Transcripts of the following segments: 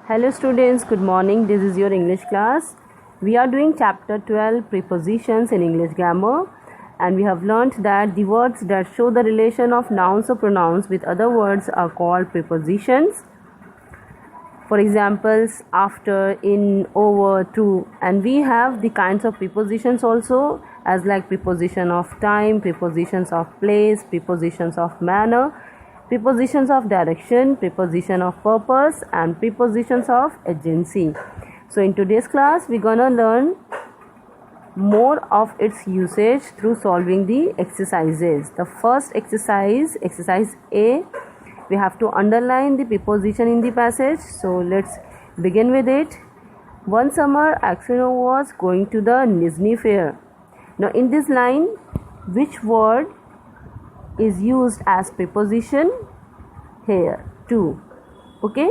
Hello students, good morning. This is your English class. We are doing chapter 12 prepositions in English grammar, and we have learnt that the words that show the relation of nouns or pronouns with other words are called prepositions. For examples, after, in, over, to, and we have the kinds of prepositions also as like preposition of time, prepositions of place, prepositions of manner, prepositions of direction, preposition of purpose, and prepositions of agency. So in today's class we're gonna learn more of its usage through solving the exercises. The first exercise A, we have to underline the preposition in the passage. So let's begin with it. One summer Axel was going to the Nizhny fair. Now in this line, which word is used as preposition? Here, to. Okay,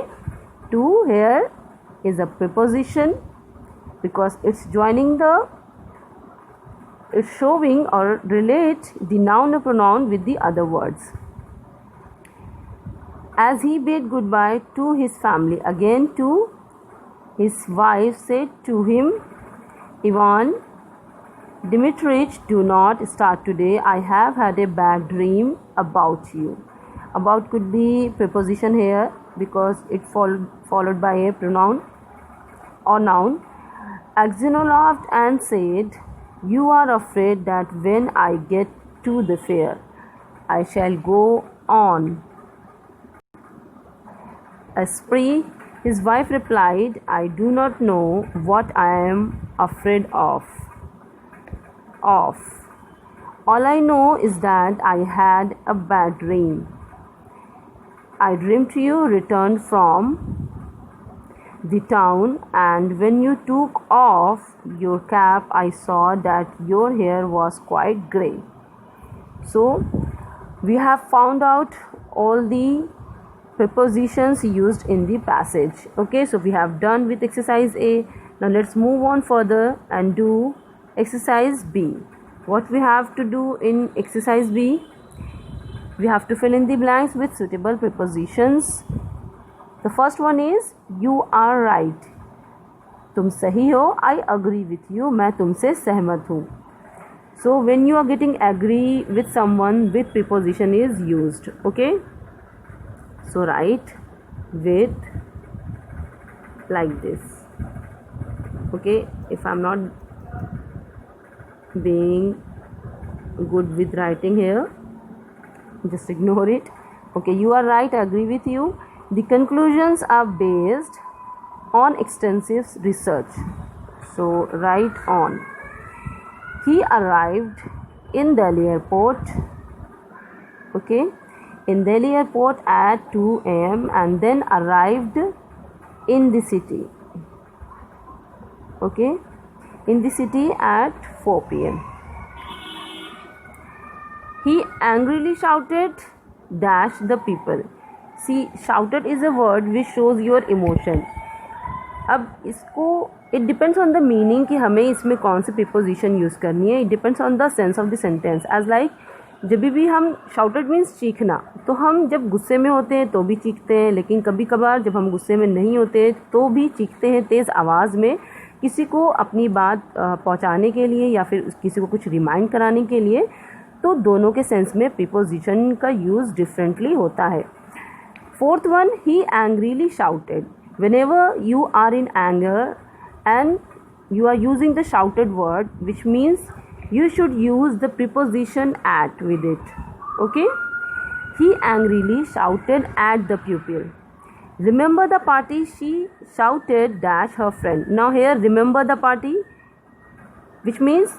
to here is a preposition because it's joining it's showing or relate the noun or pronoun with the other words. As he bade goodbye to his family, again to, his wife said to him, Ivan Dmitrich, do not start today. I have had a bad dream about you. About could be preposition here because it followed by a pronoun or noun. Axino laughed and said, you are afraid that when I get to the fair, I shall go on a spree. His wife replied, I do not know what I am afraid of. All I know is that I had a bad dream. I dreamt you returned from the town, and when you took off your cap, I saw that your hair was quite grey. So we have found out all the prepositions used in the passage. Okay, so we have done with exercise A. Now let's move on further and do exercise B. What we have to do in exercise B? We have to fill in the blanks with suitable prepositions. The first one is you are right. तुम सही हो. I agree with you. मैं तुमसे सहमत हूँ. So when you are getting agree with someone, with preposition is used. Okay. So write with like this. Okay. If I'm not being good with writing here, just ignore it. Okay, you are right, I agree with you. The conclusions are based on extensive research. So write on. He arrived in Delhi airport. Okay, in Delhi airport at 2 a.m. and then arrived in the city. Okay, in the city at 4 p.m. He angrily shouted dash the people. See, shouted is a word which shows your emotion. अब इसको it depends on the meaning कि हमें इसमें कौन सी preposition use करनी है. It depends on the sense of the sentence. As like जब भी हम shouted means चीखना, तो हम जब गुस्से में होते हैं तो भी चीखते हैं, लेकिन कभी कभार जब हम गुस्से में नहीं होते तो भी चीखते हैं तेज़ आवाज़ में किसी को अपनी बात पहुंचाने के लिए या फिर किसी को कुछ रिमाइंड कराने के लिए. तो दोनों के सेंस में प्रीपोजिशन का यूज़ डिफरेंटली होता है. Fourth one, he angrily shouted. Whenever you are in anger and you are using the shouted word, which means you should use the preposition at with it. Okay, he angrily shouted at the pupil. Remember the party, she shouted dash her friend. Now here remember the party, which means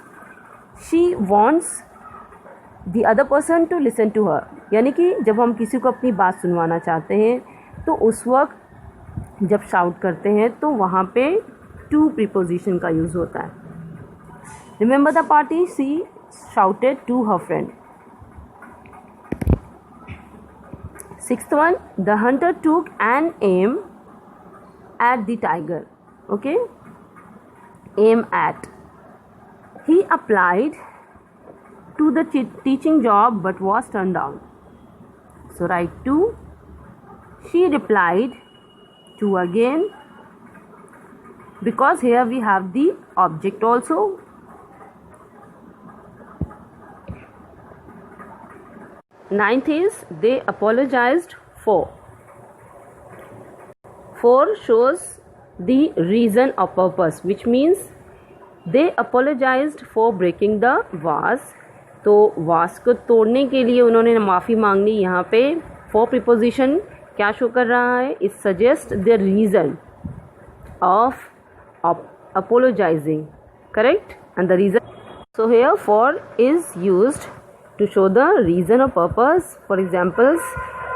she wants the other person to listen to her. यानी कि जब हम किसी को अपनी बात सुनवाना चाहते हैं तो उस वक्त जब शाउट करते हैं तो वहाँ पे टू प्रीपोजिशन का यूज़ होता है. Remember the party, she shouted to her friend. Sixth one, the hunter took an aim at the tiger. Okay, aim at. He applied to the teaching job but was turned down. So write to. She replied to again. because here we have the object also. Ninth is they apologized for. 4 shows the reason or purpose, which means they apologized for breaking the vase. तो वास को तोड़ने के लिए उन्होंने माफ़ी मांगनी. यहाँ पे for preposition क्या शो कर रहा है? It suggests the reason of apologizing, correct? And the reason, so here for is used to show the reason or purpose. For examples,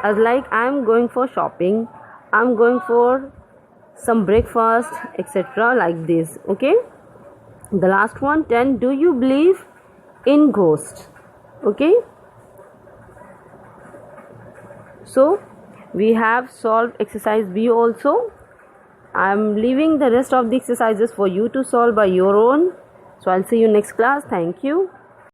as like I am going for shopping, I am going for some breakfast, etc. like this. Okay, the last one, 10, do you believe in ghosts? Okay, so we have solved exercise B also. I am leaving the rest of the exercises for you to solve by your own. So I'll see you next class. Thank you.